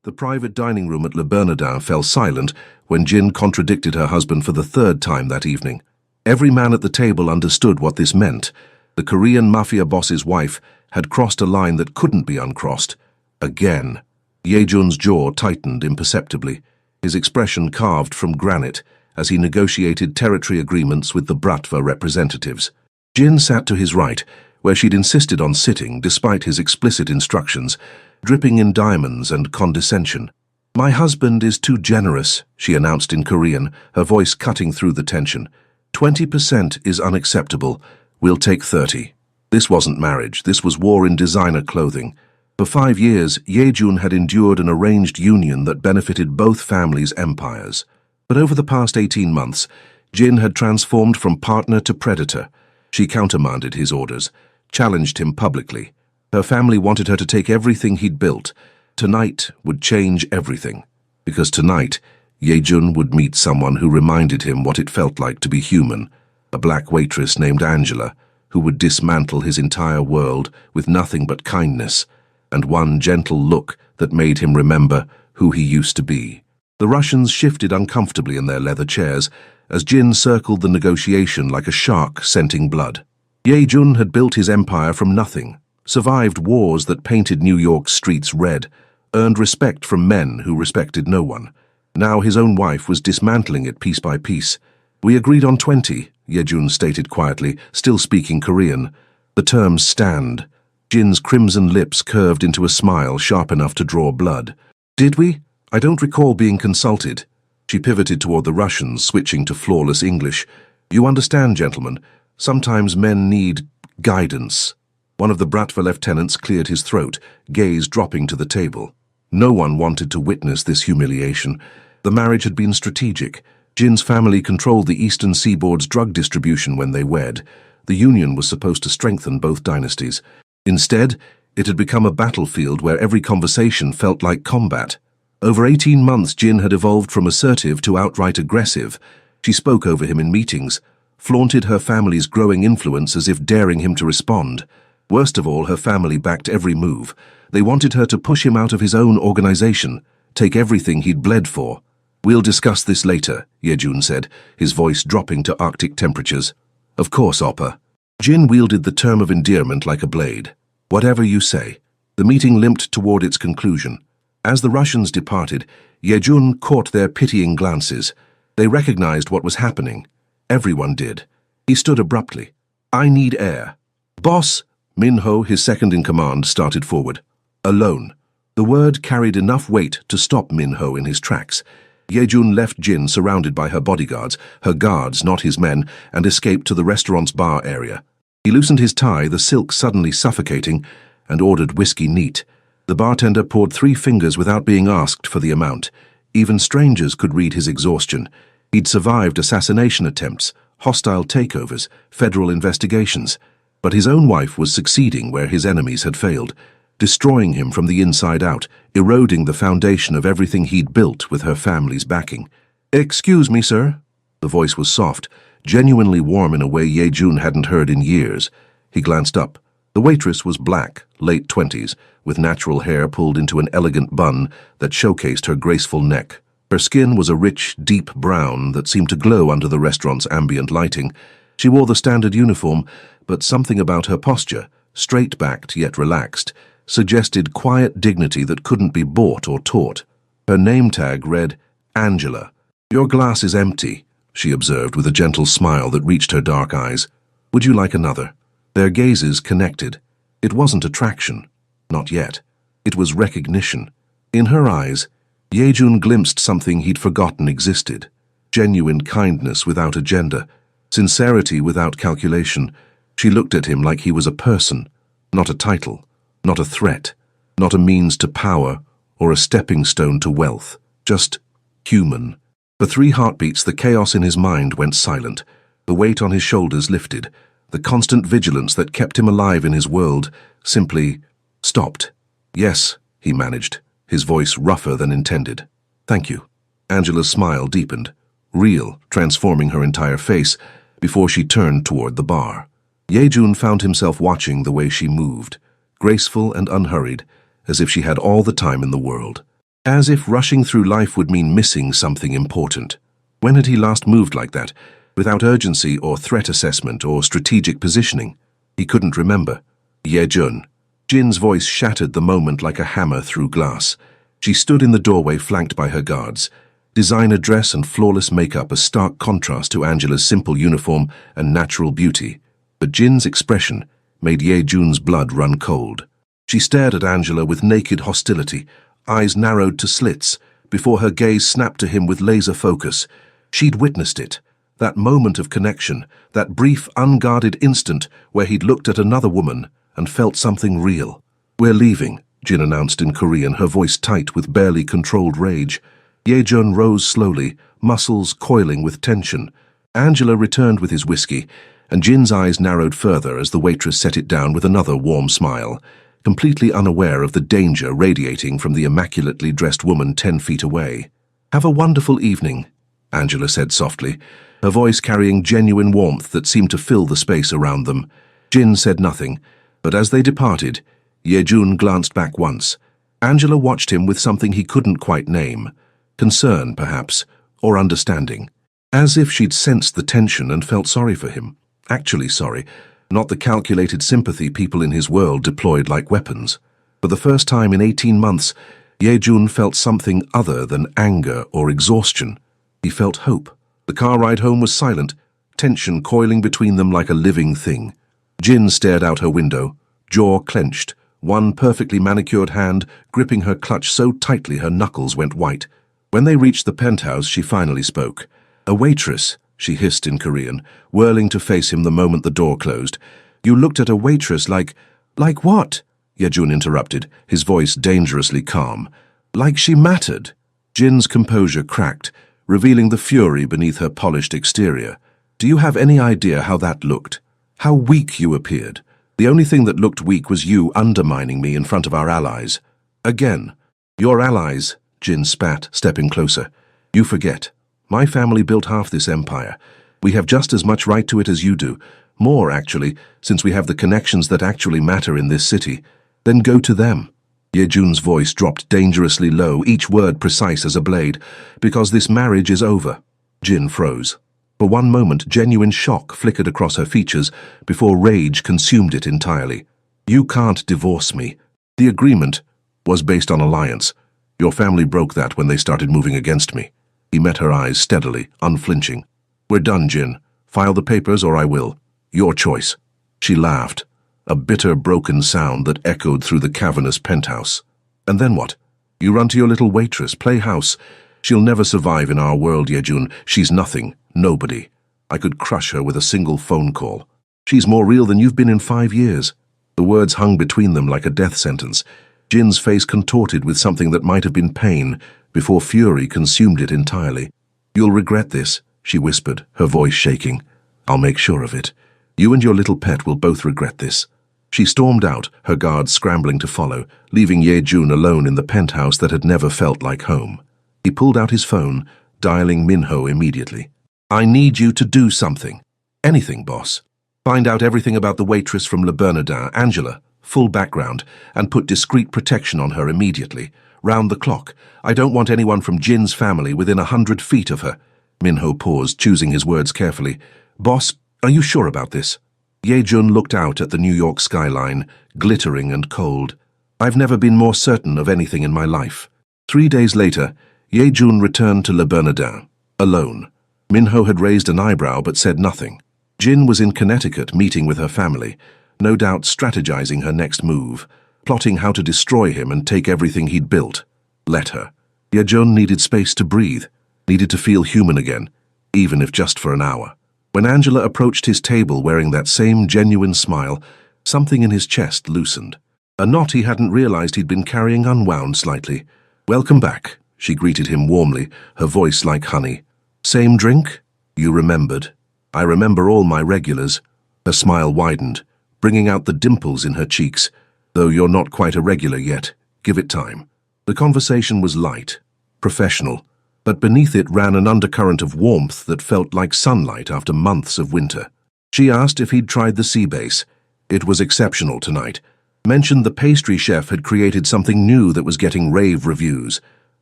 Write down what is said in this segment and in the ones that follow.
The private dining room at Le Bernardin fell silent when Jin contradicted her husband for the third time that evening. Every man at the table understood what this meant. The Korean mafia boss's wife had crossed a line that couldn't be uncrossed. Again. Yejun's jaw tightened imperceptibly, his expression carved from granite as he negotiated territory agreements with the Bratva representatives. Jin sat to his right, where she'd insisted on sitting despite his explicit instructions, dripping in diamonds and condescension. "My husband is too generous," she announced in Korean, her voice cutting through the tension. 20% is unacceptable. We'll take 30. This wasn't marriage, this was war in designer clothing. For 5 years, Yejun had endured an arranged union that benefited both families' empires. But over the past 18 months, Jin had transformed from partner to predator. She countermanded his orders, challenged him publicly. Her family wanted her to take everything he'd built. Tonight would change everything. Because tonight, Yejun would meet someone who reminded him what it felt like to be human. A black waitress named Angela, who would dismantle his entire world with nothing but kindness, and one gentle look that made him remember who he used to be. The Russians shifted uncomfortably in their leather chairs as Jin circled the negotiation like a shark scenting blood. Yejun had built his empire from nothing, survived wars that painted New York's streets red, earned respect from men who respected no one. Now his own wife was dismantling it piece by piece. "We agreed on 20, Yejun stated quietly, still speaking Korean. "The terms stand." Jin's crimson lips curved into a smile sharp enough to draw blood. "Did we? I don't recall being consulted." She pivoted toward the Russians, switching to flawless English. "You understand, gentlemen, sometimes men need guidance." One of the Bratva lieutenants cleared his throat, gaze dropping to the table. No one wanted to witness this humiliation. The marriage had been strategic. Jin's family controlled the eastern seaboard's drug distribution when they wed. The union was supposed to strengthen both dynasties. Instead, it had become a battlefield where every conversation felt like combat. Over 18 months, Jin had evolved from assertive to outright aggressive. She spoke over him in meetings, flaunted her family's growing influence as if daring him to respond. Worst of all, her family backed every move. They wanted her to push him out of his own organization, take everything he'd bled for. "We'll discuss this later," Yejun said, his voice dropping to Arctic temperatures. "Of course, Oppa." Jin wielded the term of endearment like a blade. "Whatever you say." The meeting limped toward its conclusion. As the Russians departed, Yejun caught their pitying glances. They recognized what was happening. Everyone did. He stood abruptly. "I need air." "Boss!" Minho, his second-in-command, started forward. "Alone." The word carried enough weight to stop Minho in his tracks. Yejun left Jin surrounded by her bodyguards, her guards, not his men, and escaped to the restaurant's bar area. He loosened his tie, the silk suddenly suffocating, and ordered whiskey neat. The bartender poured 3 fingers without being asked for the amount. Even strangers could read his exhaustion. He'd survived assassination attempts, hostile takeovers, federal investigations. But his own wife was succeeding where his enemies had failed, destroying him from the inside out, eroding the foundation of everything he'd built with her family's backing. "Excuse me, sir." The voice was soft, genuinely warm in a way Yejun hadn't heard in years. He glanced up. The waitress was black, late 20s, with natural hair pulled into an elegant bun that showcased her graceful neck. Her skin was a rich, deep brown that seemed to glow under the restaurant's ambient lighting. She wore the standard uniform, but something about her posture, straight-backed yet relaxed, suggested quiet dignity that couldn't be bought or taught. Her name tag read, Angela. "Your glass is empty," she observed with a gentle smile that reached her dark eyes. "Would you like another?" Their gazes connected. It wasn't attraction. Not yet. It was recognition. In her eyes, Yejun glimpsed something he'd forgotten existed. Genuine kindness without agenda, sincerity without calculation. She looked at him like he was a person, not a title, not a threat, not a means to power or a stepping stone to wealth, just human. For 3 heartbeats, the chaos in his mind went silent. The weight on his shoulders lifted. The constant vigilance that kept him alive in his world simply stopped. "Yes," he managed, his voice rougher than intended. "Thank you." Angela's smile deepened, real, transforming her entire face, before she turned toward the bar. Yejun found himself watching the way she moved, graceful and unhurried, as if she had all the time in the world. As if rushing through life would mean missing something important. When had he last moved like that, without urgency or threat assessment or strategic positioning? He couldn't remember. Ye-jun. Jin's voice shattered the moment like a hammer through glass. She stood in the doorway flanked by her guards. Designer dress and flawless makeup a stark contrast to Angela's simple uniform and natural beauty. But Jin's expression made Ye-jun's blood run cold. She stared at Angela with naked hostility, eyes narrowed to slits, before her gaze snapped to him with laser focus. She'd witnessed it. That moment of connection, that brief, unguarded instant where he'd looked at another woman and felt something real. "We're leaving," Jin announced in Korean, her voice tight with barely controlled rage. Ye-jun rose slowly, muscles coiling with tension. Angela returned with his whiskey, and Jin's eyes narrowed further as the waitress set it down with another warm smile, completely unaware of the danger radiating from the immaculately dressed woman 10 feet away. "Have a wonderful evening," Angela said softly, her voice carrying genuine warmth that seemed to fill the space around them. Jin said nothing, but as they departed, Ye-jun glanced back once. Angela watched him with something he couldn't quite name. Concern, perhaps, or understanding. As if she'd sensed the tension and felt sorry for him. Actually sorry, not the calculated sympathy people in his world deployed like weapons. For the first time in 18 months, Ye-jun felt something other than anger or exhaustion. He felt hope. The car ride home was silent, tension coiling between them like a living thing. Jin stared out her window, jaw clenched, one perfectly manicured hand gripping her clutch so tightly her knuckles went white. When they reached the penthouse, she finally spoke. "A waitress," she hissed in Korean, whirling to face him the moment the door closed. "You looked at a waitress like—" "Like what?" Ye-jun interrupted, his voice dangerously calm. "Like she mattered." Jin's composure cracked, revealing the fury beneath her polished exterior. "Do you have any idea how that looked? How weak you appeared? The only thing that looked weak was you undermining me in front of our allies. Again. Your allies," Jin spat, stepping closer. "You forget. My family built half this empire. We have just as much right to it as you do. More, actually, since we have the connections that actually matter in this city. Then go to them." Ye-jun's voice dropped dangerously low, each word precise as a blade. "Because this marriage is over." Jin froze. For one moment, genuine shock flickered across her features before rage consumed it entirely. "You can't divorce me. The agreement was based on alliance. Your family broke that when they started moving against me." He met her eyes steadily, unflinching. "We're done, Jin. File the papers or I will. Your choice." She laughed, a bitter, broken sound that echoed through the cavernous penthouse. "And then what? You run to your little waitress, play house. She'll never survive in our world, Ye-jun. She's nothing, nobody. I could crush her with a single phone call. She's more real than you've been in 5 years." The words hung between them like a death sentence. Jin's face contorted with something that might have been pain, before fury consumed it entirely. "You'll regret this," she whispered, her voice shaking. "I'll make sure of it. You and your little pet will both regret this." She stormed out, her guards scrambling to follow, leaving Ye-jun alone in the penthouse that had never felt like home. He pulled out his phone, dialing Minho immediately. "I need you to do something. Anything, boss. Find out everything about the waitress from Le Bernardin, Angela, full background, and put discreet protection on her immediately. Round the clock. I don't want anyone from Jin's family within 100 feet of her." Minho paused, choosing his words carefully. "Boss, are you sure about this?" Ye-jun looked out at the New York skyline, glittering and cold. "I've never been more certain of anything in my life." 3 days later, Ye-jun returned to Le Bernardin, alone. Minho had raised an eyebrow but said nothing. Jin was in Connecticut meeting with her family, no doubt strategizing her next move, plotting how to destroy him and take everything he'd built. Let her. Ye-jun needed space to breathe, needed to feel human again, even if just for an hour. When Angela approached his table wearing that same genuine smile, something in his chest loosened. A knot he hadn't realized he'd been carrying unwound slightly. "Welcome back," she greeted him warmly, her voice like honey. "Same drink?" "You remembered." "I remember all my regulars." Her smile widened, bringing out the dimples in her cheeks. "Though you're not quite a regular yet. Give it time." The conversation was light, professional, but beneath it ran an undercurrent of warmth that felt like sunlight after months of winter. She asked if he'd tried the sea base. It was exceptional tonight. Mentioned the pastry chef had created something new that was getting rave reviews.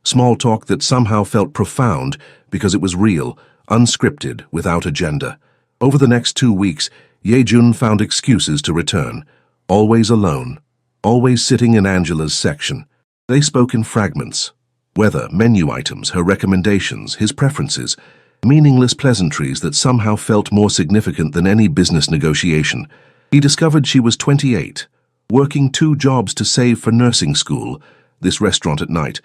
Small talk that somehow felt profound because it was real, unscripted, without agenda. Over the next 2 weeks, Yejun found excuses to return. Always alone. Always sitting in Angela's section. They spoke in fragments. Weather, menu items, her recommendations, his preferences. Meaningless pleasantries that somehow felt more significant than any business negotiation. He discovered she was 28, working 2 jobs to save for nursing school, this restaurant at night,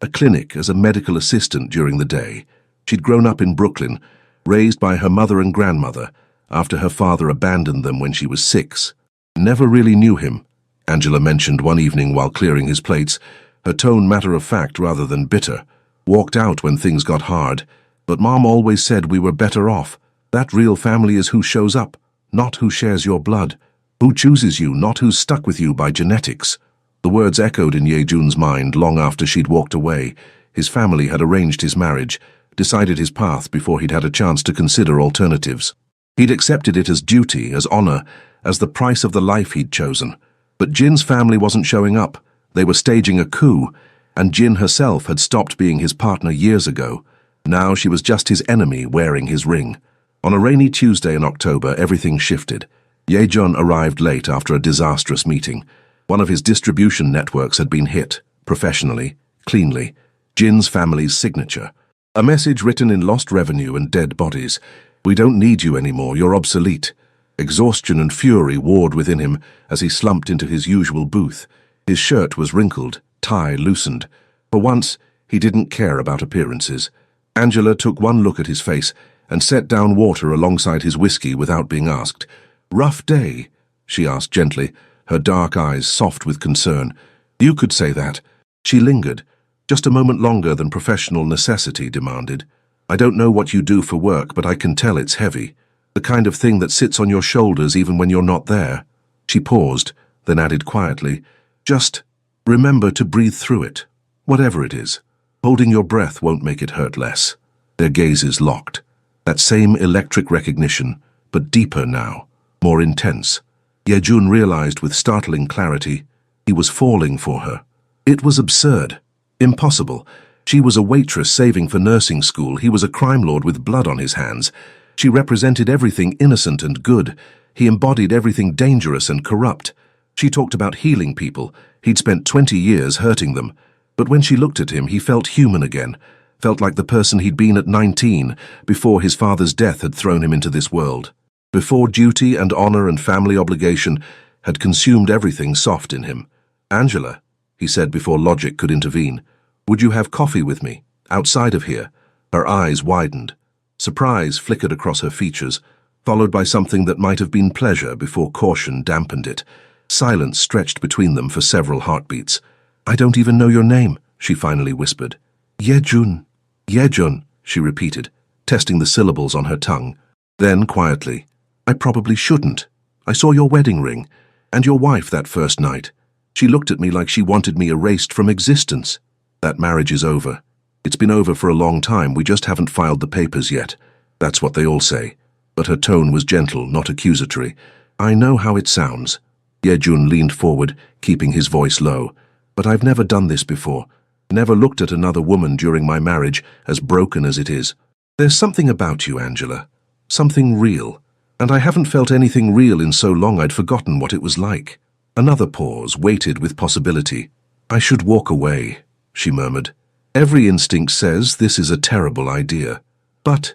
a clinic as a medical assistant during the day. She'd grown up in Brooklyn, raised by her mother and grandmother, after her father abandoned them when she was 6. Never really knew him, Angela mentioned one evening while clearing his plates, her tone matter-of-fact rather than bitter. Walked out when things got hard, but Mom always said we were better off. That real family is who shows up, not who shares your blood. Who chooses you, not who's stuck with you by genetics. The words echoed in Yejun's mind long after she'd walked away. His family had arranged his marriage, decided his path before he'd had a chance to consider alternatives. He'd accepted it as duty, as honor, as the price of the life he'd chosen. But Jin's family wasn't showing up. They were staging a coup, and Jin herself had stopped being his partner years ago. Now she was just his enemy wearing his ring. On a rainy Tuesday in October, everything shifted. Yejun arrived late after a disastrous meeting. One of his distribution networks had been hit, professionally, cleanly. Jin's family's signature. A message written in lost revenue and dead bodies. We don't need you anymore, you're obsolete. Exhaustion and fury warred within him as he slumped into his usual booth. His shirt was wrinkled, tie loosened. For once, he didn't care about appearances. Angela took one look at his face and set down water alongside his whiskey without being asked. "Rough day?" she asked gently, her dark eyes soft with concern. "You could say that." She lingered, just a moment longer than professional necessity demanded. "I don't know what you do for work, but I can tell it's heavy. The kind of thing that sits on your shoulders even when you're not there." She paused, then added quietly, "Just remember to breathe through it, whatever it is. Holding your breath won't make it hurt less." Their gazes locked. That same electric recognition, but deeper now, more intense. Yejun realized with startling clarity he was falling for her. It was absurd, impossible. She was a waitress saving for nursing school. He was a crime lord with blood on his hands. She represented everything innocent and good. He embodied everything dangerous and corrupt. She talked about healing people. He'd spent 20 years hurting them. But when she looked at him, he felt human again, felt like the person he'd been at 19, before his father's death had thrown him into this world, before duty and honor and family obligation had consumed everything soft in him. "Angela," he said before logic could intervene, "would you have coffee with me, outside of here?" Her eyes widened. Surprise flickered across her features, followed by something that might have been pleasure before caution dampened it. Silence stretched between them for several heartbeats. "I don't even know your name," she finally whispered. "Yejun." "Yejun," she repeated, testing the syllables on her tongue. Then, quietly, "I probably shouldn't. I saw your wedding ring, and your wife that first night. She looked at me like she wanted me erased from existence. That marriage is over. It's been over for a long time, we just haven't filed the papers yet. That's what they all say." But her tone was gentle, not accusatory. "I know how it sounds." Yejun leaned forward, keeping his voice low. "But I've never done this before. Never looked at another woman during my marriage, as broken as it is. There's something about you, Angela. Something real. And I haven't felt anything real in so long I'd forgotten what it was like." Another pause, weighted with possibility. "I should walk away," she murmured. "Every instinct says this is a terrible idea. But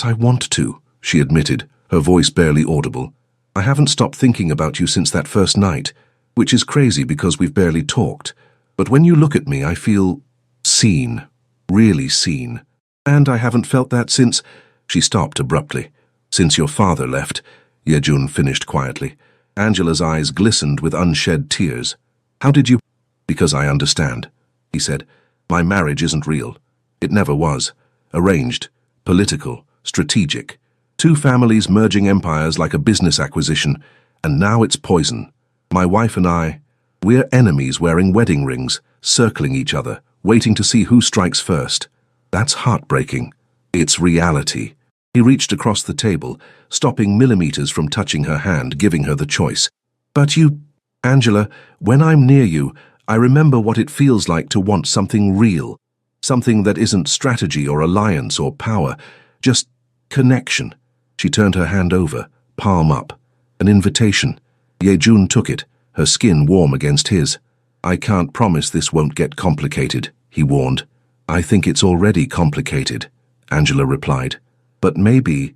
I want to," she admitted, her voice barely audible. "I haven't stopped thinking about you since that first night, which is crazy because we've barely talked. But when you look at me, I feel seen, really seen. And I haven't felt that since—" She stopped abruptly. "Since your father left," Yejun finished quietly. Angela's eyes glistened with unshed tears. "How did you—" "Because I understand," he said. "My marriage isn't real. It never was. Arranged, political, strategic. 2 families merging empires like a business acquisition, and now it's poison. My wife and I, we're enemies wearing wedding rings, circling each other, waiting to see who strikes first. That's heartbreaking. It's reality." He reached across the table, stopping millimeters from touching her hand, giving her the choice. "But you, Angela, when I'm near you, I remember what it feels like to want something real. Something that isn't strategy or alliance or power, just connection. She turned her hand over, palm up. An invitation. Yejun took it, her skin warm against his. "I can't promise this won't get complicated," he warned. "I think it's already complicated," Angela replied. "But maybe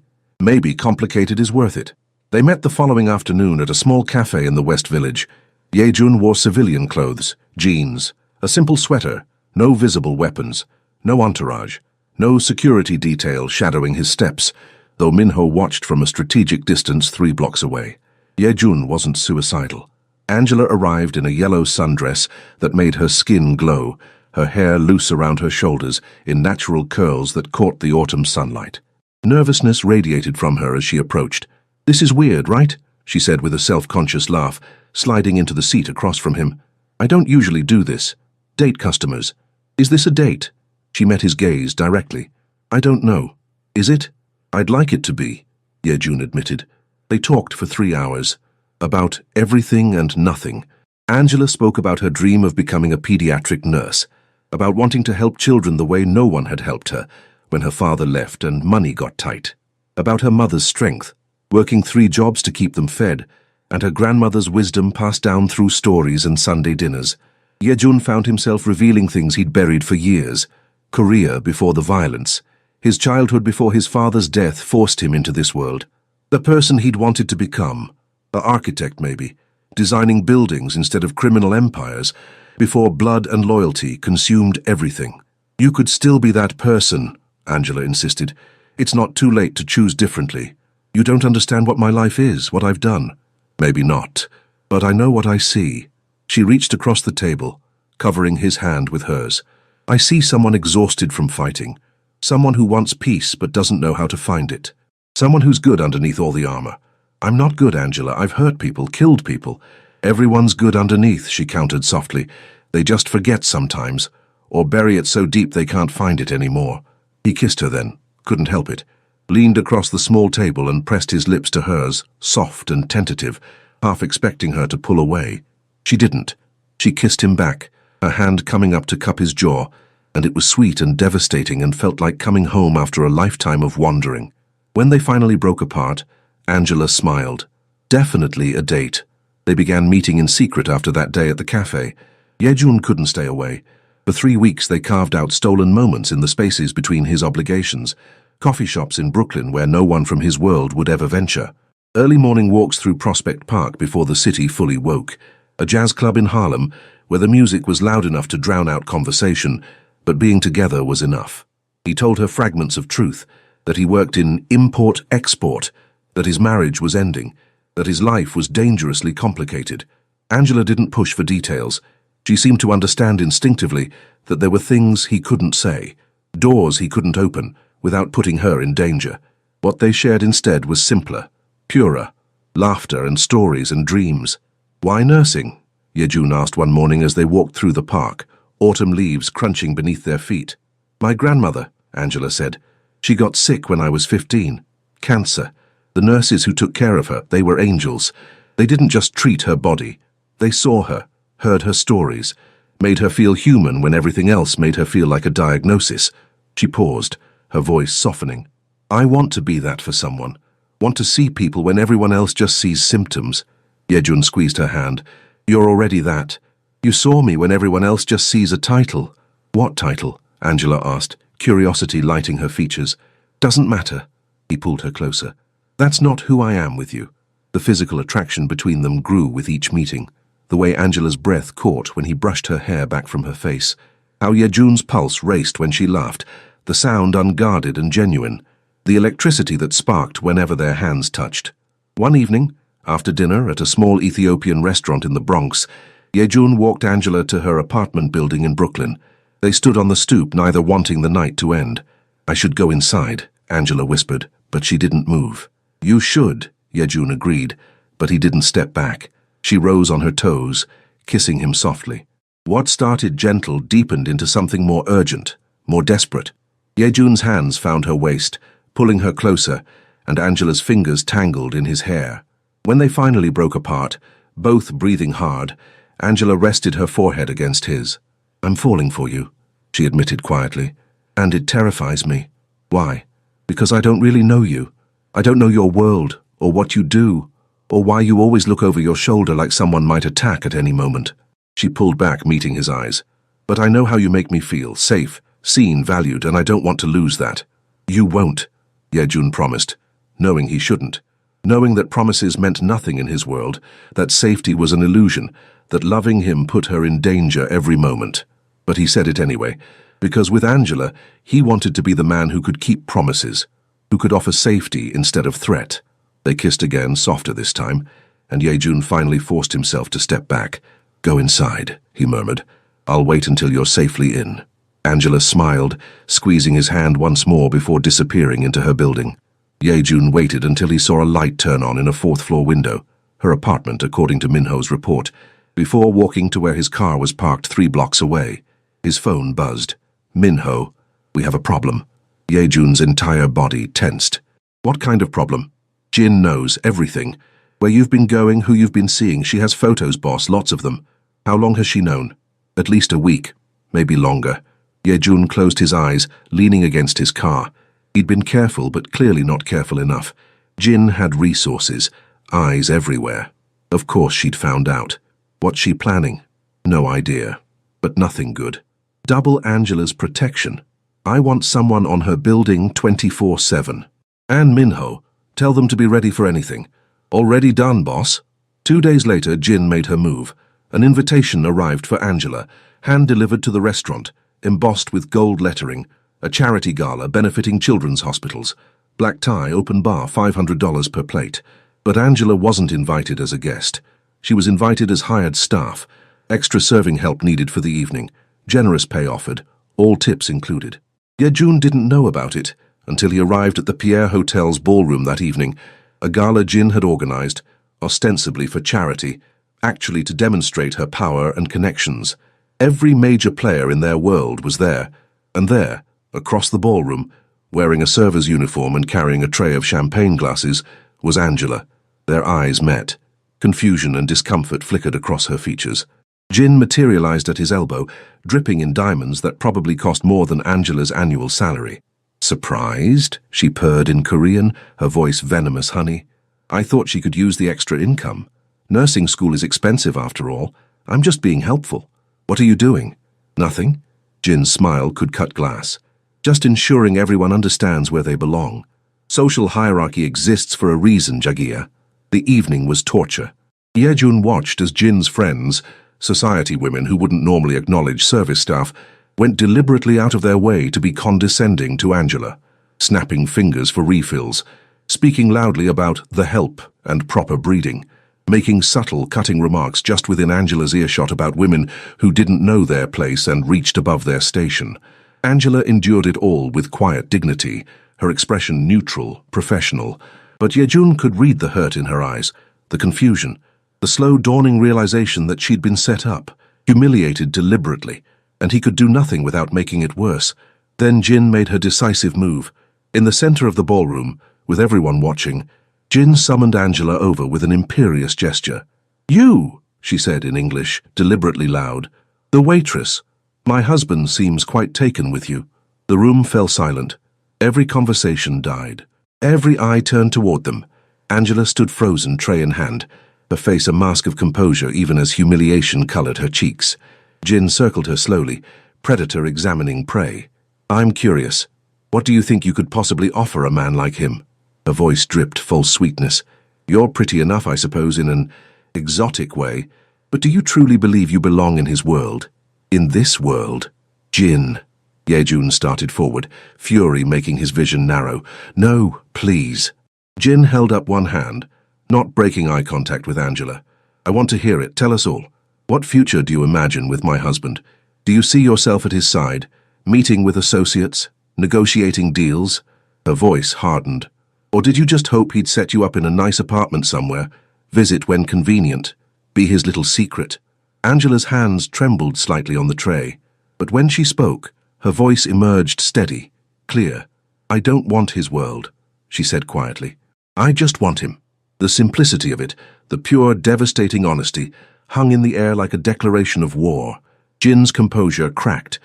complicated is worth it." They met the following afternoon at a small cafe in the West Village. Yejun wore civilian clothes, jeans, a simple sweater, no visible weapons, no entourage, no security detail shadowing his steps, though Minho watched from a strategic distance 3 blocks away. Yejun wasn't suicidal. Angela arrived in a yellow sundress that made her skin glow, her hair loose around her shoulders in natural curls that caught the autumn sunlight. Nervousness radiated from her as she approached. "This is weird, right?" she said with a self-conscious laugh, sliding into the seat across from him. "I don't usually do this. Date customers. Is this a date?" She met his gaze directly. "I don't know. Is it?" "I'd like it to be," Yejun admitted. They talked for 3 hours. About everything and nothing. Angela spoke about her dream of becoming a pediatric nurse, about wanting to help children the way no one had helped her when her father left and money got tight, about her mother's strength, working 3 jobs to keep them fed, and her grandmother's wisdom passed down through stories and Sunday dinners. Yejun found himself revealing things he'd buried for years. Korea before the violence. His childhood before his father's death forced him into this world. The person he'd wanted to become. An architect, maybe. Designing buildings instead of criminal empires, before blood and loyalty consumed everything. "You could still be that person," Angela insisted. "It's not too late to choose differently. You don't understand what my life is, what I've done." "Maybe not, but I know what I see." She reached across the table, covering his hand with hers. "I see someone exhausted from fighting. Someone who wants peace but doesn't know how to find it. Someone who's good underneath all the armor. I'm not good, Angela. I've hurt people, killed people. Everyone's good underneath," she countered softly. "They just forget sometimes, or bury it so deep they can't find it anymore." He kissed her then, couldn't help it, leaned across the small table and pressed his lips to hers, soft and tentative, half expecting her to pull away. She didn't. She kissed him back, her hand coming up to cup his jaw, and it was sweet and devastating and felt like coming home after a lifetime of wandering. When they finally broke apart, Angela smiled. Definitely a date. They began meeting in secret after that day at the cafe. Yejun couldn't stay away. For 3 weeks they carved out stolen moments in the spaces between his obligations. Coffee shops in Brooklyn where no one from his world would ever venture. Early morning walks through Prospect Park before the city fully woke. A jazz club in Harlem where the music was loud enough to drown out conversation, but being together was enough. He told her fragments of truth, that he worked in import-export, that his marriage was ending, that his life was dangerously complicated. Angela didn't push for details. She seemed to understand instinctively that there were things he couldn't say, doors he couldn't open, without putting her in danger. What they shared instead was simpler, purer, laughter and stories and dreams. "Why nursing?" Yejun asked one morning as they walked through the park, autumn leaves crunching beneath their feet. "My grandmother," Angela said. "She got sick when I was 15. Cancer. The nurses who took care of her, they were angels. They didn't just treat her body. They saw her, heard her stories, made her feel human when everything else made her feel like a diagnosis." She paused, her voice softening. "I want to be that for someone. Want to see people when everyone else just sees symptoms." Yejun squeezed her hand. "You're already that. You saw me when everyone else just sees a title." "What title?" Angela asked, curiosity lighting her features. "Doesn't matter." He pulled her closer. "That's not who I am with you." The physical attraction between them grew with each meeting. The way Angela's breath caught when he brushed her hair back from her face. How Yejun's pulse raced when she laughed, the sound unguarded and genuine. The electricity that sparked whenever their hands touched. One evening, after dinner at a small Ethiopian restaurant in the Bronx, Yejun walked Angela to her apartment building in Brooklyn. They stood on the stoop, neither wanting the night to end. "I should go inside," Angela whispered, but she didn't move. "You should," Yejun agreed, but he didn't step back. She rose on her toes, kissing him softly. What started gentle deepened into something more urgent, more desperate. Yejun's hands found her waist, pulling her closer, and Angela's fingers tangled in his hair. When they finally broke apart, both breathing hard, Angela rested her forehead against his. "I'm falling for you." she admitted quietly. "And it terrifies me." "Why?" "Because I don't really know you. I don't know your world, or what you do, or why you always look over your shoulder like someone might attack at any moment." She pulled back, meeting his eyes. "But I know how you make me feel, safe, seen, valued, and I don't want to lose that." "You won't," Yejun promised, knowing he shouldn't. Knowing that promises meant nothing in his world, that safety was an illusion, that loving him put her in danger every moment. But he said it anyway, because with Angela, he wanted to be the man who could keep promises, who could offer safety instead of threat. They kissed again, softer this time, and Yejun finally forced himself to step back. "Go inside," he murmured. "I'll wait until you're safely in." Angela smiled, squeezing his hand once more before disappearing into her building. Yejun waited until he saw a light turn on in a fourth-floor window, her apartment according to Minho's report, before walking to where his car was parked 3 blocks away. His phone buzzed. "Minho, we have a problem." Yejun's entire body tensed. "What kind of problem?" "Jin knows everything. Where you've been going, who you've been seeing. She has photos, boss, lots of them." "How long has she known?" "At least a week, maybe longer." Yejun closed his eyes, leaning against his car. He'd been careful, but clearly not careful enough. Jin had resources, eyes everywhere. Of course she'd found out. What's she planning? No idea. But nothing good. Double Angela's protection. "I want someone on her building 24/7. And Minho, tell them to be ready for anything." "Already done, boss." 2 days later, Jin made her move. An invitation arrived for Angela, hand-delivered to the restaurant, embossed with gold lettering, a charity gala benefiting children's hospitals. Black tie, open bar, $500 per plate. But Angela wasn't invited as a guest. She was invited as hired staff. Extra serving help needed for the evening. Generous pay offered, all tips included. Yejun didn't know about it until he arrived at the Pierre Hotel's ballroom that evening, a gala Jin had organized, ostensibly for charity, actually to demonstrate her power and connections. Every major player in their world was there, and there, across the ballroom, wearing a server's uniform and carrying a tray of champagne glasses, was Angela. Their eyes met. Confusion and discomfort flickered across her features. Jin materialized at his elbow, dripping in diamonds that probably cost more than Angela's annual salary. "Surprised?" she purred in Korean, her voice venomous honey. "I thought she could use the extra income. Nursing school is expensive after all. I'm just being helpful." "What are you doing?" "Nothing." Jin's smile could cut glass. "Just ensuring everyone understands where they belong. Social hierarchy exists for a reason, Jagia." The evening was torture. Yejun watched as Jin's friends, society women who wouldn't normally acknowledge service staff, went deliberately out of their way to be condescending to Angela, snapping fingers for refills, speaking loudly about the help and proper breeding, making subtle, cutting remarks just within Angela's earshot about women who didn't know their place and reached above their station. Angela endured it all with quiet dignity, her expression neutral, professional, but Yejun could read the hurt in her eyes, the confusion, the slow dawning realization that she'd been set up, humiliated deliberately, and he could do nothing without making it worse. Then Jin made her decisive move. In the center of the ballroom, with everyone watching, Jin summoned Angela over with an imperious gesture. "You," she said in English, deliberately loud. "The waitress. My husband seems quite taken with you." The room fell silent. Every conversation died. Every eye turned toward them. Angela stood frozen, tray in hand, her face a mask of composure even as humiliation colored her cheeks. Jin circled her slowly, predator examining prey. "I'm curious. What do you think you could possibly offer a man like him?" Her voice dripped false sweetness. "You're pretty enough, I suppose, in an exotic way, but do you truly believe you belong in his world? In this world?" "Jin." Yejun started forward, fury making his vision narrow. "No, please." Jin held up one hand, not breaking eye contact with Angela. "I want to hear it. Tell us all. What future do you imagine with my husband? Do you see yourself at his side, meeting with associates, negotiating deals?" Her voice hardened. "Or did you just hope he'd set you up in a nice apartment somewhere, visit when convenient, be his little secret?" Angela's hands trembled slightly on the tray, but when she spoke, her voice emerged steady, clear. "I don't want his world," she said quietly. "I just want him." The simplicity of it, the pure, devastating honesty, hung in the air like a declaration of war. Jin's composure cracked,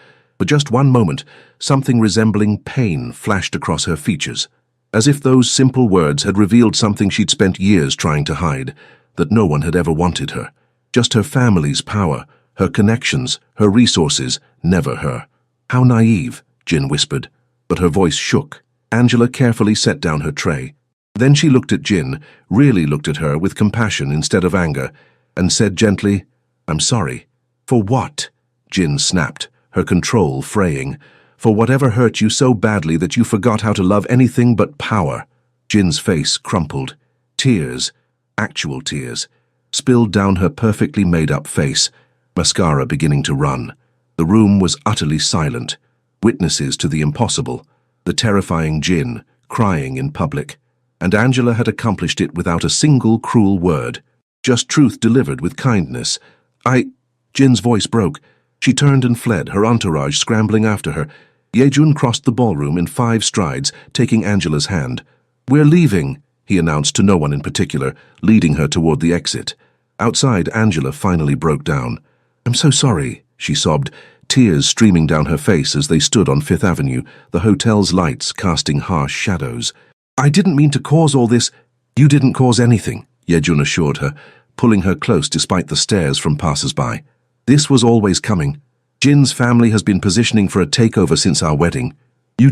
For just one moment, something resembling pain flashed across her features, as if those simple words had revealed something she'd spent years trying to hide, that no one had ever wanted her. Just her family's power, her connections, her resources, never her. "How naive," Jin whispered, but her voice shook. Angela carefully set down her tray. Then she looked at Jin, really looked at her with compassion instead of anger, and said gently, "I'm sorry." "For what?" Jin snapped, her control fraying. "For whatever hurt you so badly that you forgot how to love anything but power." Jin's face crumpled. Tears, actual tears, spilled down her perfectly made-up face, mascara beginning to run. The room was utterly silent, witnesses to the impossible, the terrifying Jin, crying in public. And Angela had accomplished it without a single cruel word, just truth delivered with kindness. Jin's voice broke. She turned and fled, her entourage scrambling after her. Yejun crossed the ballroom in 5 strides, taking Angela's hand. "We're leaving," he announced to no one in particular, leading her toward the exit. Outside, Angela finally broke down. "I'm so sorry," she sobbed, tears streaming down her face as they stood on 5th Avenue, the hotel's lights casting harsh shadows. "I didn't mean to cause all this." "You didn't cause anything," Yejun assured her, pulling her close despite the stares from passers-by. "This was always coming. Jin's family has been positioning for a takeover since our wedding. You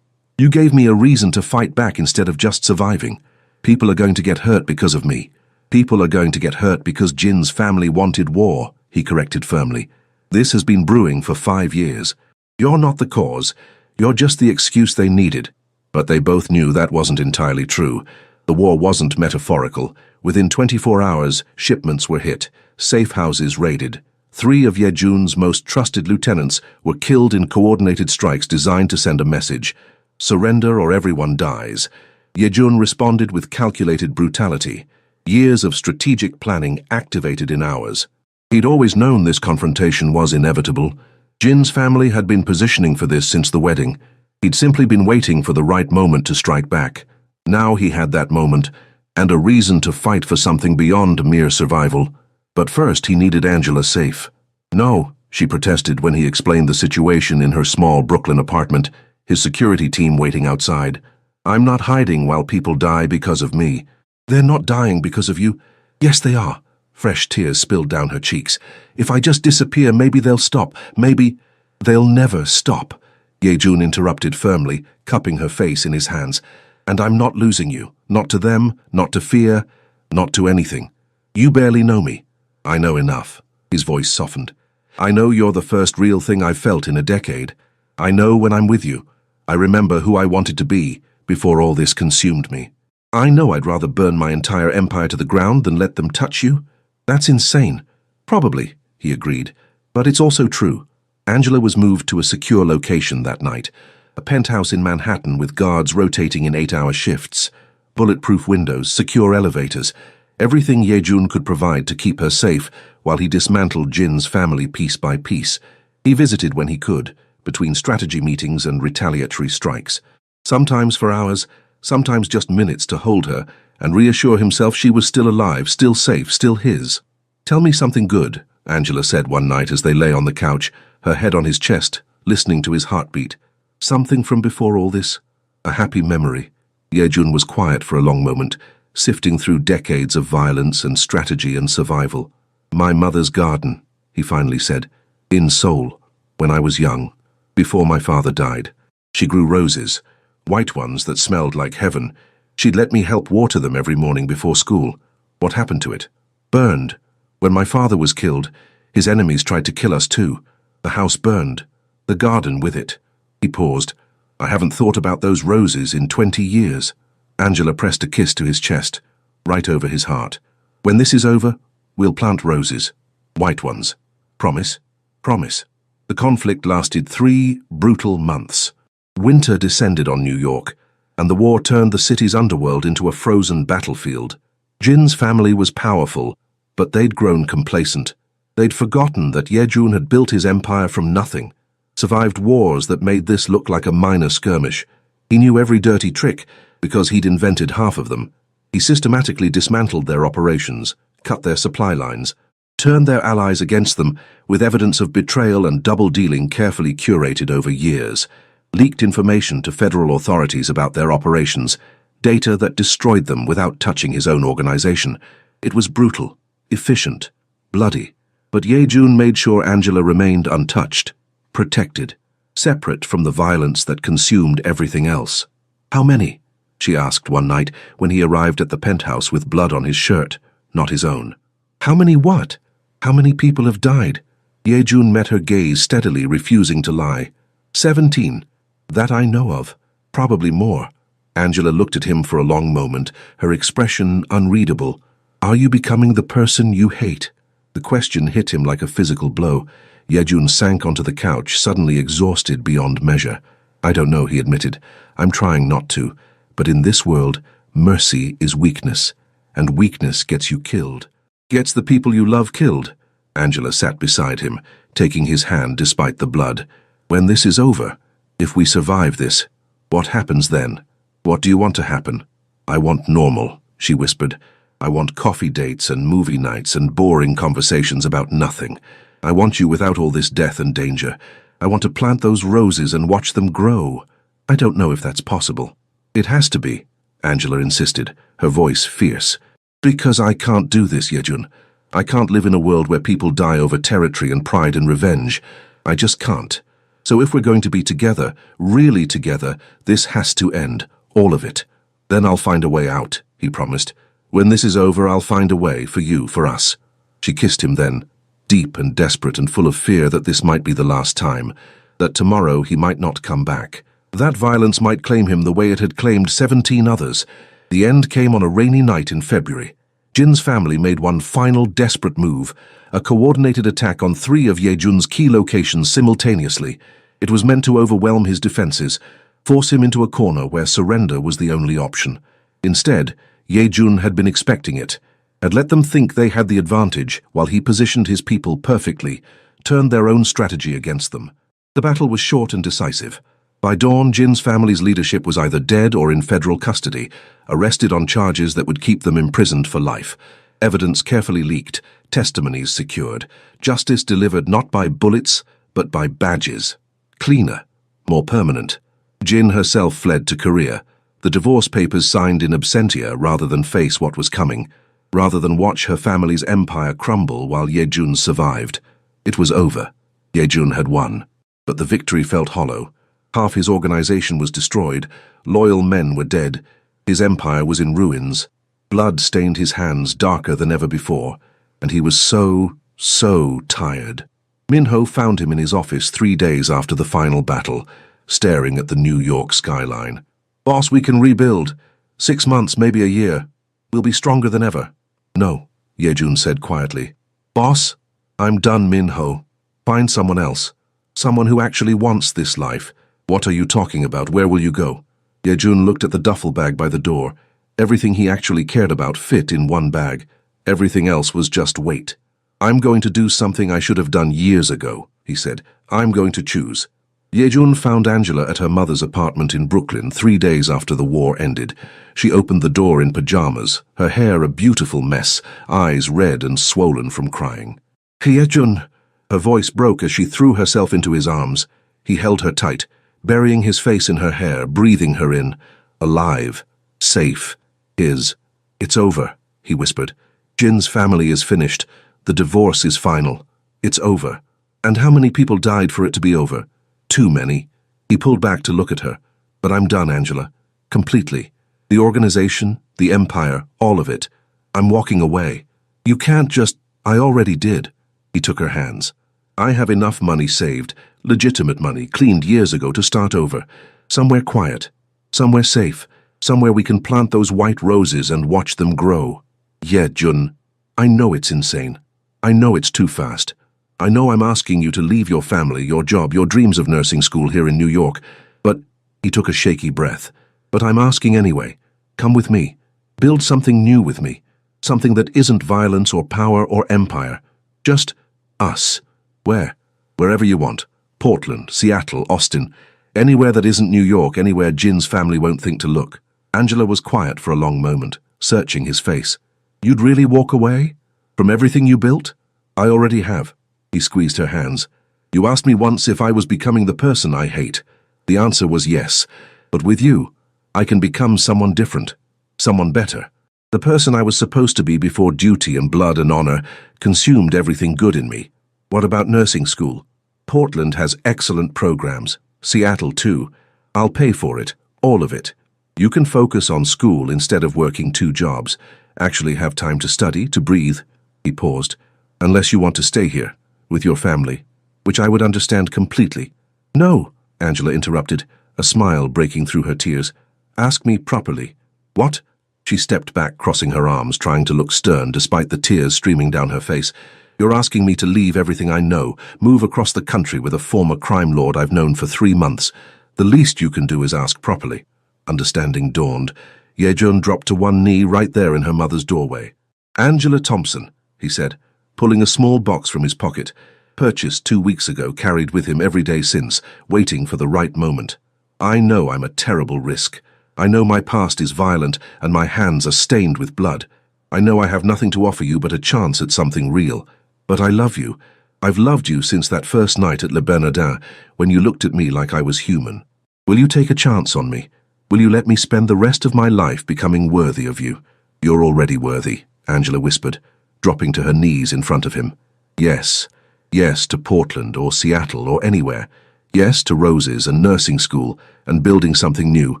gave me a reason to fight back instead of just surviving. People are going to get hurt because of me. People are going to get hurt because Jin's family wanted war," he corrected firmly. "This has been brewing for 5 years. You're not the cause. You're just the excuse they needed." But they both knew that wasn't entirely true. The war wasn't metaphorical. Within 24 hours, shipments were hit, safe houses raided. 3 of Yejun's most trusted lieutenants were killed in coordinated strikes designed to send a message: surrender or everyone dies. Yejun responded with calculated brutality. Years of strategic planning activated in hours. He'd always known this confrontation was inevitable. Jin's family had been positioning for this since the wedding. He'd simply been waiting for the right moment to strike back. Now he had that moment, and a reason to fight for something beyond mere survival. But first he needed Angela safe. "No," she protested when he explained the situation in her small Brooklyn apartment, his security team waiting outside. "I'm not hiding while people die because of me." "They're not dying because of you." "Yes, they are." Fresh tears spilled down her cheeks. "If I just disappear, maybe they'll stop. Maybe—" "They'll never stop," Yejun interrupted firmly, cupping her face in his hands. "And I'm not losing you. Not to them, not to fear, not to anything. You barely know me." "I know enough." His voice softened. "I know you're the first real thing I've felt in a decade. I know when I'm with you. I remember who I wanted to be before all this consumed me. I know I'd rather burn my entire empire to the ground than let them touch you." "That's insane." "Probably," he agreed, "but it's also true." Angela was moved to a secure location that night, a penthouse in Manhattan with guards rotating in 8-hour shifts, bulletproof windows, secure elevators, everything Yejun could provide to keep her safe while he dismantled Jin's family piece by piece. He visited when he could, between strategy meetings and retaliatory strikes, sometimes for hours, sometimes just minutes to hold her and reassure himself she was still alive, still safe, still his. "Tell me something good," Angela said one night as they lay on the couch, her head on his chest, listening to his heartbeat. "Something from before all this? A happy memory." Yejun was quiet for a long moment, sifting through decades of violence and strategy and survival. "My mother's garden," he finally said, "in Seoul, when I was young, before my father died. She grew roses, white ones that smelled like heaven. She'd let me help water them every morning before school. What happened to it? Burned. When my father was killed, his enemies tried to kill us too. The house burned, the garden with it." He paused. "I haven't thought about those roses in 20 years. Angela pressed a kiss to his chest, right over his heart. "When this is over, we'll plant roses. White ones. Promise?" "Promise." The conflict lasted 3 brutal months. Winter descended on New York, and the war turned the city's underworld into a frozen battlefield. Jin's family was powerful, but they'd grown complacent. They'd forgotten that Yejun had built his empire from nothing, survived wars that made this look like a minor skirmish. He knew every dirty trick, because he'd invented half of them. He systematically dismantled their operations, cut their supply lines, turn their allies against them with evidence of betrayal and double-dealing carefully curated over years, leaked information to federal authorities about their operations, data that destroyed them without touching his own organization. It was brutal, efficient, bloody. But Ye-jun made sure Angela remained untouched, protected, separate from the violence that consumed everything else. "How many?" she asked one night when he arrived at the penthouse with blood on his shirt, not his own. "How many what? How many people have died?" Ye-jun met her gaze steadily, refusing to lie. 17. That I know of. Probably more. Angela looked at him for a long moment, her expression unreadable. "Are you becoming the person you hate?" The question hit him like a physical blow. Ye-jun sank onto the couch, suddenly exhausted beyond measure. "I don't know," he admitted. "I'm trying not to. But in this world, mercy is weakness, and weakness gets you killed. Gets the people you love killed." Angela sat beside him, taking his hand despite the blood. "When this is over, if we survive this, what happens then? What do you want to happen?" "I want normal," she whispered. "I want coffee dates and movie nights and boring conversations about nothing. I want you without all this death and danger. I want to plant those roses and watch them grow. I don't know if that's possible." "It has to be," Angela insisted, her voice fierce. "Because I can't do this, Ye-jun. I can't live in a world where people die over territory and pride and revenge. I just can't. So if we're going to be together, really together, this has to end, all of it. Then I'll find a way out," he promised. "When this is over, I'll find a way, for you, for us." She kissed him then, deep and desperate and full of fear that this might be the last time, that tomorrow he might not come back. That violence might claim him the way it had claimed 17 others. The end came on a rainy night in February. Jin's family made one final desperate move, a coordinated attack on 3 of Ye-jun's key locations simultaneously. It was meant to overwhelm his defenses, force him into a corner where surrender was the only option. Instead, Ye-jun had been expecting it, had let them think they had the advantage while he positioned his people perfectly, turned their own strategy against them. The battle was short and decisive. By dawn, Jin's family's leadership was either dead or in federal custody, arrested on charges that would keep them imprisoned for life. Evidence carefully leaked, testimonies secured, justice delivered not by bullets, but by badges. Cleaner, more permanent. Jin herself fled to Korea, the divorce papers signed in absentia rather than face what was coming, rather than watch her family's empire crumble while Ye-jun survived. It was over. Ye-jun had won. But the victory felt hollow. Half his organization was destroyed, loyal men were dead, his empire was in ruins. Blood stained his hands darker than ever before, and he was so tired. Min-ho found him in his office 3 days after the final battle, staring at the New York skyline. "Boss, we can rebuild. 6 months, maybe a year. We'll be stronger than ever." "No," Ye-jun said quietly. "Boss, I'm done, Min-ho. Find someone else. Someone who actually wants this life." "What are you talking about? Where will you go?" Ye-jun looked at the duffel bag by the door. Everything he actually cared about fit in one bag. Everything else was just weight. "I'm going to do something I should have done years ago," he said. "I'm going to choose." Ye-jun found Angela at her mother's apartment in Brooklyn 3 days after the war ended. She opened the door in pajamas, her hair a beautiful mess, eyes red and swollen from crying. "Ye-jun!" Her voice broke as she threw herself into his arms. He held her tight, burying his face in her hair, breathing her in. Alive. Safe. His. "It's over," he whispered. "Jin's family is finished. The divorce is final. It's over. And how many people died for it to be over? Too many." He pulled back to look at her. "But I'm done, Angela. Completely. The organization, the empire, all of it. I'm walking away. You can't just—" "I already did." He took her hands. "I have enough money saved, legitimate money, cleaned years ago to start over. Somewhere quiet. Somewhere safe. Somewhere we can plant those white roses and watch them grow." "Ye-jun, I know it's insane. I know it's too fast. I know I'm asking you to leave your family, your job, your dreams of nursing school here in New York, but—" He took a shaky breath. "But I'm asking anyway. Come with me. Build something new with me. Something that isn't violence or power or empire. Just us. Where? Wherever you want. Portland, Seattle, Austin. Anywhere that isn't New York, anywhere Jin's family won't think to look." Angela was quiet for a long moment, searching his face. "You'd really walk away? From everything you built?" I already have. He squeezed her hands. You asked me once if I was becoming the person I hate. The answer was yes. But with you, I can become someone different, someone better. The person I was supposed to be before duty and blood and honor consumed everything good in me. What about nursing school? Portland has excellent programs. Seattle too. I'll pay for it, all of it. You can focus on school instead of working 2 jobs. Actually have time to study, to breathe. He paused. Unless you want to stay here, with your family, which I would understand completely. No, Angela interrupted, a smile breaking through her tears. Ask me properly. What? She stepped back, crossing her arms, trying to look stern despite the tears streaming down her face. You're asking me to leave everything I know, move across the country with a former crime lord I've known for 3 months. The least you can do is ask properly. Understanding dawned. Yejun dropped to one knee right there in her mother's doorway. Angela Thompson, he said, pulling a small box from his pocket. Purchased 2 weeks ago, carried with him every day since, waiting for the right moment. I know I'm a terrible risk. I know my past is violent and my hands are stained with blood. I know I have nothing to offer you but a chance at something real. But I love you. I've loved you since that first night at Le Bernardin, when you looked at me like I was human. Will you take a chance on me? Will you let me spend the rest of my life becoming worthy of you? You're already worthy, Angela whispered, dropping to her knees in front of him. Yes. Yes to Portland or Seattle or anywhere. Yes to roses and nursing school and building something new.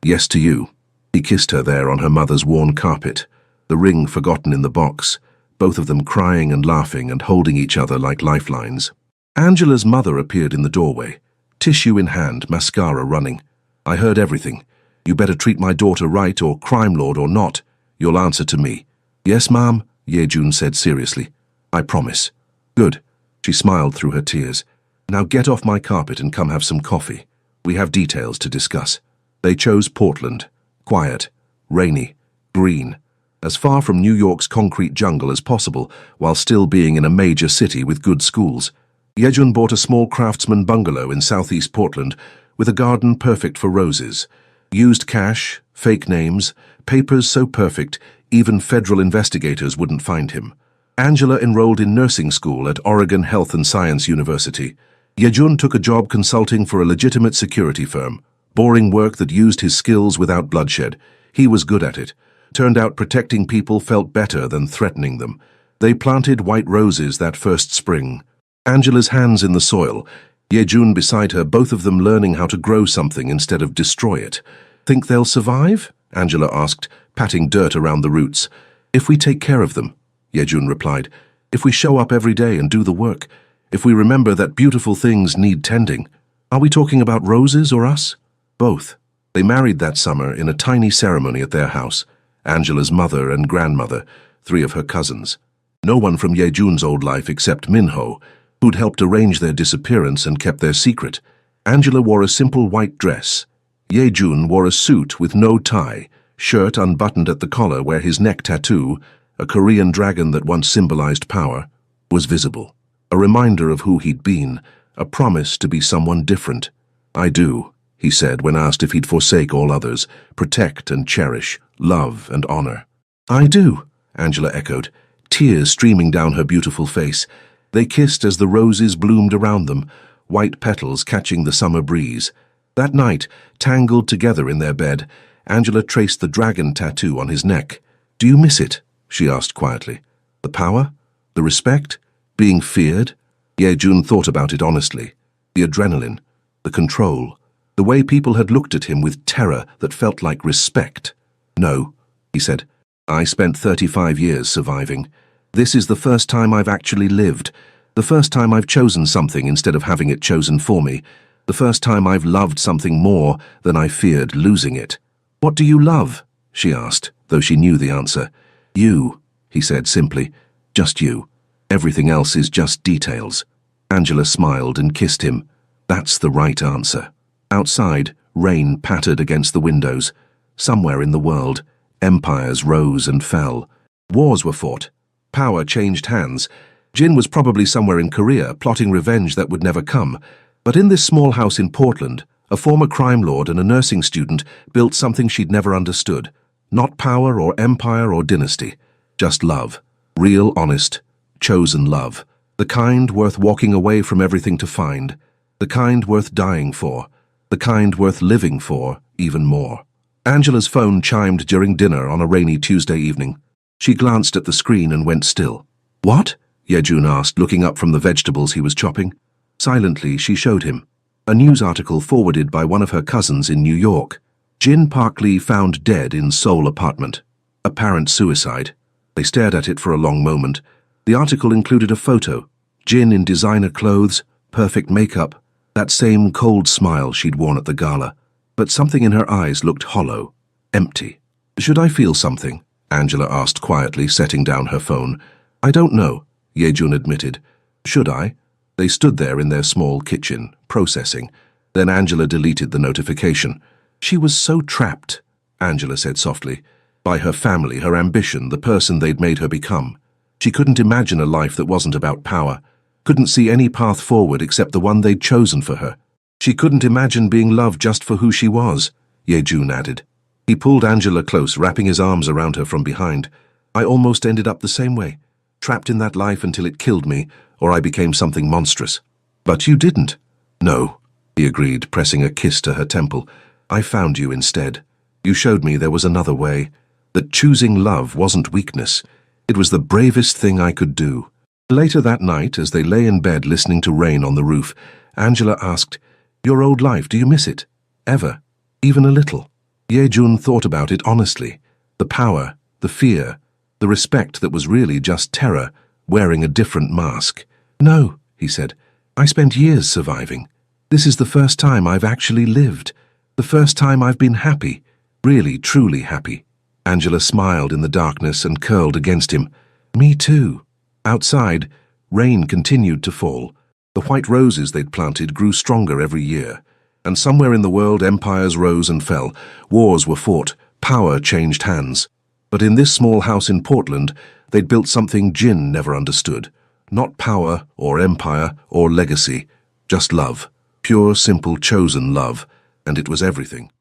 Yes to you. He kissed her there on her mother's worn carpet, the ring forgotten in the box, both of them crying and laughing and holding each other like lifelines. Angela's mother appeared in the doorway, tissue in hand, mascara running. I heard everything. You better treat my daughter right, or crime lord or not. You'll answer to me. Yes, ma'am, Yejun said seriously. I promise. Good. She smiled through her tears. Now get off my carpet and come have some coffee. We have details to discuss. They chose Portland. Quiet, rainy, green, as far from New York's concrete jungle as possible, while still being in a major city with good schools. Yejun bought a small craftsman bungalow in southeast Portland with a garden perfect for roses. Used cash, fake names, papers so perfect even federal investigators wouldn't find him. Angela enrolled in nursing school at Oregon Health and Science University. Yejun took a job consulting for a legitimate security firm. Boring work that used his skills without bloodshed. He was good at it. Turned out protecting people felt better than threatening them. They planted white roses that first spring. Angela's hands in the soil, Yejun beside her, both of them learning how to grow something instead of destroy it. Think they'll survive? Angela asked, patting dirt around the roots. If we take care of them, Yejun replied. If we show up every day and do the work. If we remember that beautiful things need tending. Are we talking about roses or us? Both. They married that summer in a tiny ceremony at their house. Angela's mother and grandmother, 3 of her cousins. No one from Yejun's old life except Minho, who'd helped arrange their disappearance and kept their secret. Angela wore a simple white dress. Yejun wore a suit with no tie, shirt unbuttoned at the collar where his neck tattoo, a Korean dragon that once symbolized power, was visible. A reminder of who he'd been, a promise to be someone different. I do, he said when asked if he'd forsake all others, protect and cherish, love and honor. I do, Angela echoed, tears streaming down her beautiful face. They kissed as the roses bloomed around them, white petals catching the summer breeze. That night, tangled together in their bed, Angela traced the dragon tattoo on his neck. Do you miss it? She asked quietly. The power? The respect? Being feared? Yejun thought about it honestly. The adrenaline, the control, the way people had looked at him with terror that felt like respect. No, he said. I spent 35 years surviving. This is the first time I've actually lived. The first time I've chosen something instead of having it chosen for me. The first time I've loved something more than I feared losing it. What do you love? She asked, though she knew the answer. You, he said simply. Just you. Everything else is just details. Angela smiled and kissed him. That's the right answer. Outside, rain pattered against the windows. Somewhere in the world, empires rose and fell. Wars were fought. Power changed hands. Jin was probably somewhere in Korea, plotting revenge that would never come. But in this small house in Portland, a former crime lord and a nursing student built something she'd never understood. Not power or empire or dynasty. Just love. Real, honest, chosen love. The kind worth walking away from everything to find. The kind worth dying for. The kind worth living for, even more. Angela's phone chimed during dinner on a rainy Tuesday evening. She glanced at the screen and went still. "What?" Yejun asked, looking up from the vegetables he was chopping. Silently, she showed him. A news article forwarded by one of her cousins in New York. Jin Park Lee found dead in Seoul apartment. Apparent suicide. They stared at it for a long moment. The article included a photo. Jin in designer clothes, perfect makeup, that same cold smile she'd worn at the gala. But something in her eyes looked hollow, empty. "Should I feel something?" Angela asked quietly, setting down her phone. "I don't know," Yejun admitted. "Should I?" They stood there in their small kitchen, processing. Then Angela deleted the notification. She was so trapped, Angela said softly, by her family, her ambition, the person they'd made her become. She couldn't imagine a life that wasn't about power, couldn't see any path forward except the one they'd chosen for her. She couldn't imagine being loved just for who she was, Yejun added. He pulled Angela close, wrapping his arms around her from behind. "I almost ended up the same way, trapped in that life until it killed me, or I became something monstrous." "But you didn't." "No," he agreed, pressing a kiss to her temple. "I found you instead. You showed me there was another way, that choosing love wasn't weakness. It was the bravest thing I could do." Later that night, as they lay in bed listening to rain on the roof, Angela asked, "Your old life, do you miss it? Ever? Even a little?" Yejun thought about it honestly. The power, the fear, the respect that was really just terror, wearing a different mask. "No," he said. "I spent years surviving. This is the first time I've actually lived. The first time I've been happy. Really, truly happy." Angela smiled in the darkness and curled against him. "Me too." Outside, rain continued to fall. The white roses they'd planted grew stronger every year. And somewhere in the world, empires rose and fell. Wars were fought. Power changed hands. But in this small house in Portland, they'd built something Jin never understood. Not power or empire or legacy, just love. Pure, simple, chosen love. And it was everything.